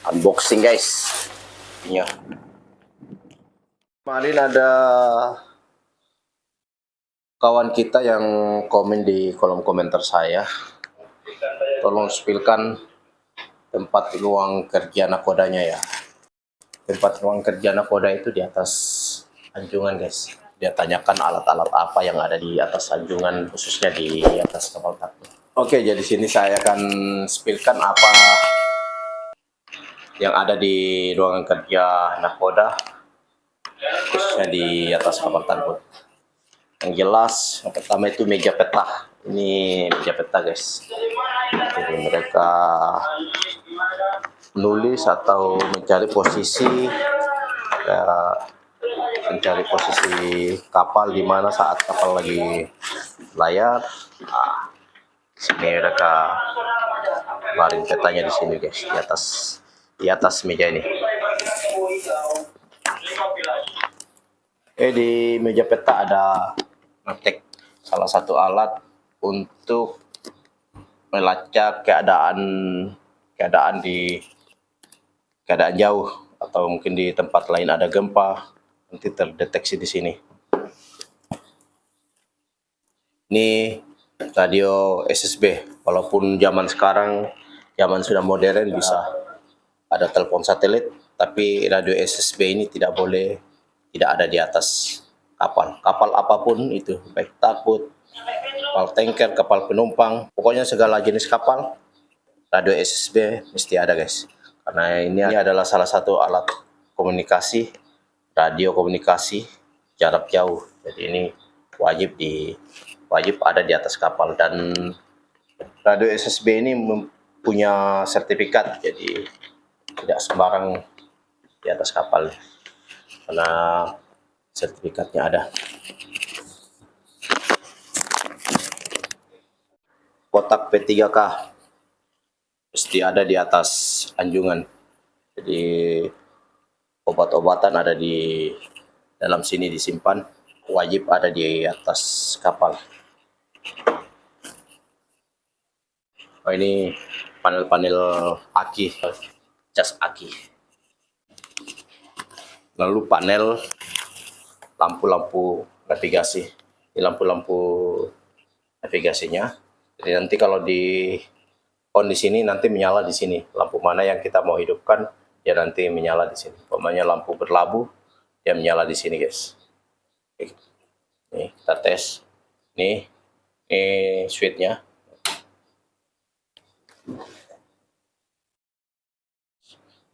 unboxing guys. Iya. Kemarin ada kawan kita yang komen di kolom komentar saya, tolong spillkan tempat ruang kerja nakodanya ya. Tempat ruang kerja nakoda itu di atas anjungan guys. Dia tanyakan alat-alat apa yang ada di atas anjungan, khususnya di atas kapal takbut. Oke, jadi sini saya akan spillkan apa yang ada di ruangan kerja nakoda, khususnya di atas kapal takbut. Yang jelas, yang pertama itu meja peta. Ini meja peta guys. Jadi mereka menulis atau mencari posisi kapal di mana saat kapal lagi layar. Nah, sini mereka baring petanya di sini guys, di atas meja ini. Di meja peta ada ngetek, salah satu alat untuk melacak keadaan jauh, atau mungkin di tempat lain ada gempa, nanti terdeteksi di sini. Ini radio SSB, walaupun zaman sekarang sudah modern, bisa ada telepon satelit, tapi radio SSB ini tidak ada di atas kapal apapun itu, baik takbut, kapal tanker, kapal penumpang, pokoknya segala jenis kapal, radio SSB mesti ada guys, karena ini adalah salah satu alat komunikasi, radio komunikasi jarak jauh. Jadi ini wajib ada di atas kapal, dan radio SSB ini punya sertifikat, jadi tidak sembarang di atas kapal karena sertifikatnya ada. Kotak P3K mesti ada di atas anjungan. Jadi obat-obatan ada di dalam sini disimpan, wajib ada di atas kapal. Oh, ini panel-panel aki, cas aki. Lalu panel lampu-lampu navigasi. Di lampu-lampu navigasinya. Jadi nanti kalau di on di sini nanti menyala di sini. Lampu mana yang kita mau hidupkan, dia nanti menyala di sini. Umpamanya lampu berlabuh, dia menyala di sini guys. Nih kita tes. Ini switchnya.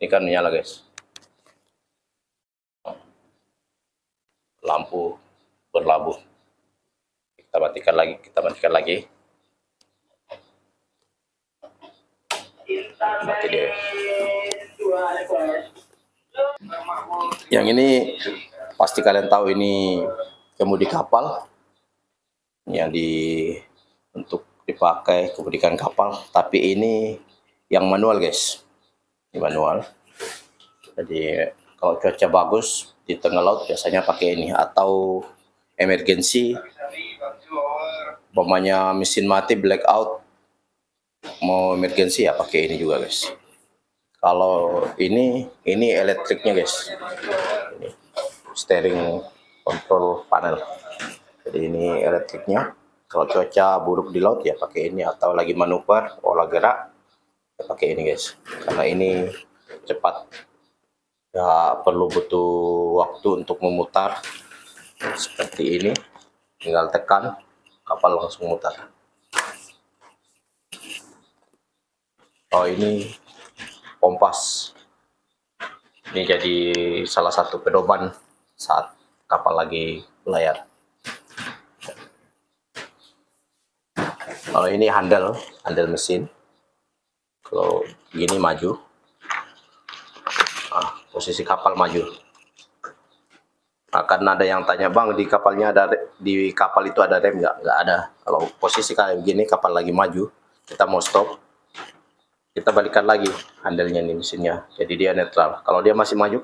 Ini kan menyala guys. Lampu berlabuh. Kita matikan lagi. Mati deh. Yang ini pasti kalian tahu, ini kemudi kapal yang untuk dipakai kemudikan kapal, tapi ini yang manual guys. Ini manual. Jadi kalau cuaca bagus di tengah laut biasanya pakai ini, atau emergency, umpamanya mesin mati, blackout, mau emergency ya pakai ini juga guys. Kalau ini elektriknya guys, ini steering control panel. Jadi ini elektriknya. Kalau cuaca buruk di laut ya pakai ini, atau lagi manuver, olah gerak ya pakai ini guys, karena ini cepat. Ya perlu butuh waktu untuk memutar seperti ini, tinggal tekan, kapal langsung mutar. Oh, ini kompas. Ini jadi salah satu pedoman saat kapal lagi layar. Kalau ini handle mesin. Kalau gini maju, posisi kapal maju. Akan ada yang tanya, bang, di kapal itu ada rem nggak? Nggak ada. Kalau posisi kayak begini, kapal lagi maju, kita mau stop, kita balikan lagi handle-nya nih, mesinnya, jadi dia netral. Kalau dia masih maju,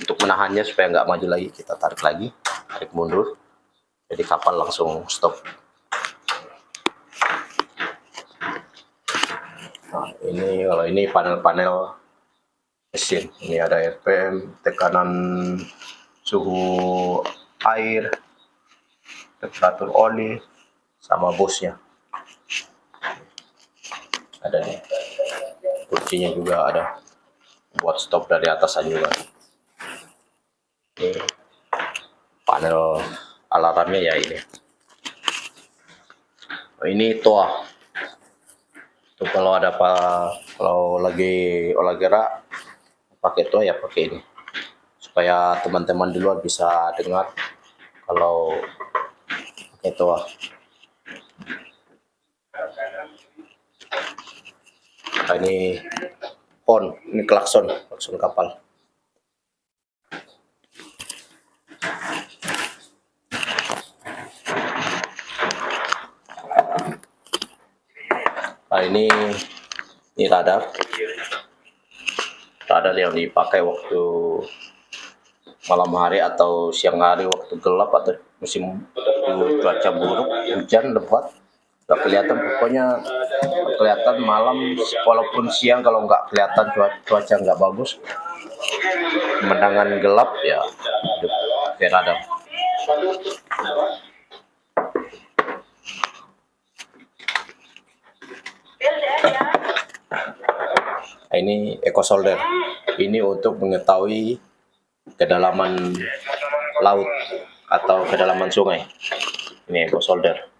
untuk menahannya supaya nggak maju lagi, kita tarik lagi, tarik mundur, jadi kapal langsung stop. Nah, ini kalau ini panel-panel mesin. Ini ada RPM, tekanan suhu air, temperatur oli, sama busnya. Ada nih. Kuncinya juga ada. Buat stop dari atasan juga. Ini panel alarmnya ya ini. Ini toa. Itu kalau ada apa, kalau lagi olahraga pakai toa ya pakai ini. Supaya teman-teman di luar bisa dengar kalau pakai toa. Nah, ini horn, ini klakson kapal. Nah, ini radar yang dipakai waktu malam hari atau siang hari waktu gelap atau musim cuaca buruk, hujan lebat, nggak kelihatan. Pokoknya kelihatan malam, walaupun siang kalau nggak kelihatan cuaca nggak bagus, pemandangan gelap ya pakai radar. Nah, ini eco solder. Ini untuk mengetahui kedalaman laut atau kedalaman sungai. Ini eco solder.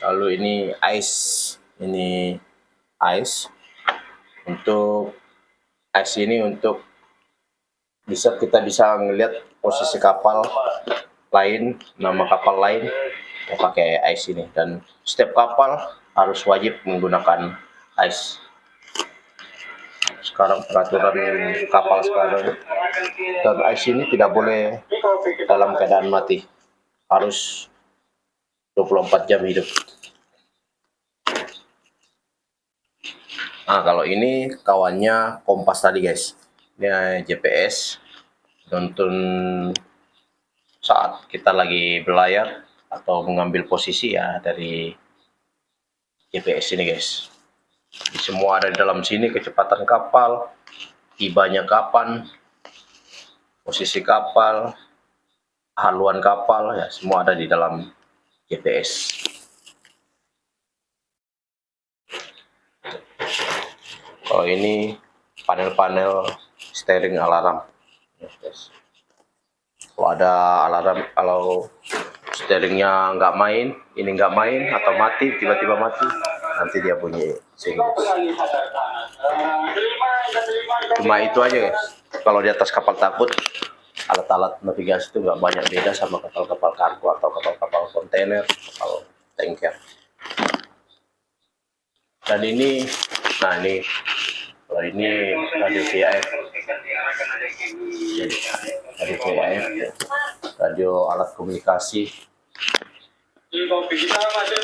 Lalu ini ice. Ini ice. Untuk ice ini untuk kita bisa melihat posisi kapal lain, nama kapal lain yang pakai ice ini, dan setiap kapal harus wajib menggunakan ice. Sekarang peraturan kapal sekarang, dan ice ini tidak boleh dalam keadaan mati, harus 24 jam hidup. Nah, kalau ini kawannya kompas tadi guys, ini GPS, nonton saat kita lagi berlayar atau mengambil posisi ya dari GPS ini guys. Semua ada di dalam sini, kecepatan kapal, tibanya kapan, posisi kapal, haluan kapal, ya semua ada di dalam GPS. Kalau ini panel-panel steering alarm. Kalau ada alarm, kalau steeringnya nggak main, ini nggak main atau mati, tiba-tiba mati, nanti dia bunyi sini. Cuma itu aja guys. Kalau di atas kapal takut, alat-alat navigasi itu nggak banyak beda sama kapal-kapal kargo atau kapal-kapal kontainer, kapal tanker. Dan ini, nah ini, kalau ini radio VHF, radio VHF, radio alat komunikasi. Jadi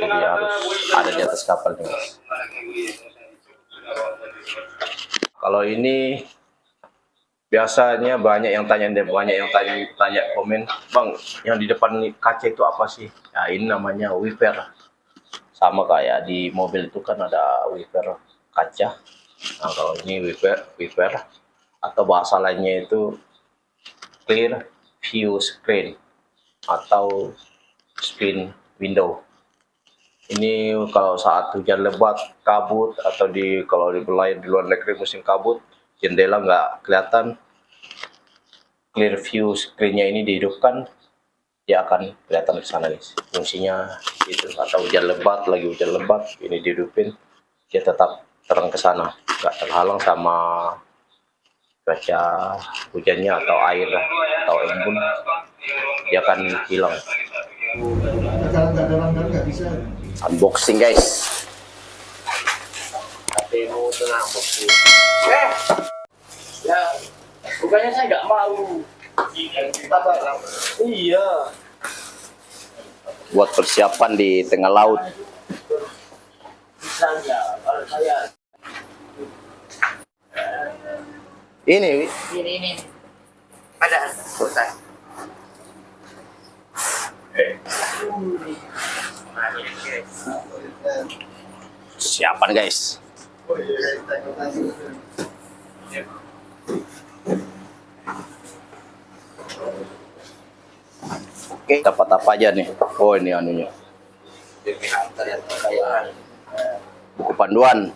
harus ada di atas kapal nih guys. Kalau ini biasanya banyak yang tanya komen, bang, yang di depan kaca itu apa sih? Nah, ini namanya wiper. Sama kayak di mobil itu kan ada wiper kaca. Nah, kalau ini wiper atau bahasa lainnya itu clear view screen atau screen window. Ini kalau saat hujan lebat, kabut, atau kalau di luar negeri musim kabut, jendela nggak kelihatan, clear view screen-nya ini dihidupkan, dia akan kelihatan ke sana guys. Fungsinya itu. Atau hujan lebat, ini dihidupin, dia tetap terang ke sana, nggak terhalang sama cuaca hujannya atau air atau embun, dia akan hilang. Kalau nggak ada langgar nggak bisa. Unboxing guys. HPmu tengah unboxing. Ya, bukannya saya nggak mau. Iya. Buat persiapan di tengah laut. Misalnya, kalau saya Ini ada selesai. siapan guys. Oh iya, kita kasih. Oke, dapat apa aja nih? Oh, ini anunya. DP Hunter yang kekayaan. Buku panduan.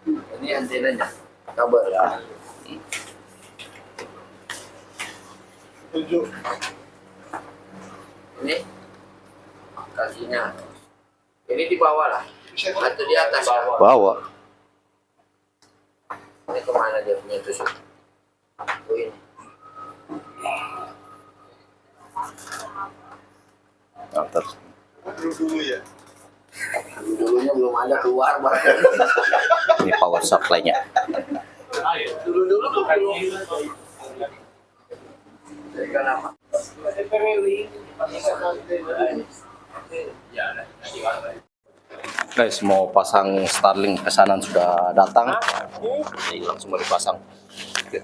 Ini antenanya. Kabel. Ya. Tunjuk. Ini kasihnya. Ini di bawah lah. Atau di atas lah. Bawa. Ini kemana dia punya tusuk? Oh ini. Nah, terus. Dulu ya. Dulunya belum ada keluar bahkan. Ini power supply-nya. Dulu belum. Kenapa? Guys, mau pasang Starlink pesanan sudah datang. Jadi langsung mau dipasang. Oke.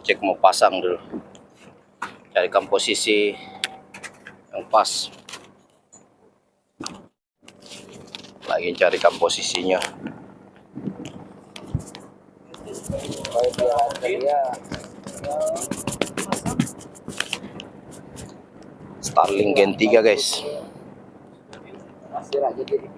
Cek mau pasang dulu. Carikan posisi yang pas. Lagi carikan posisinya. Starlink Gen 3 guys. Masih aja jadi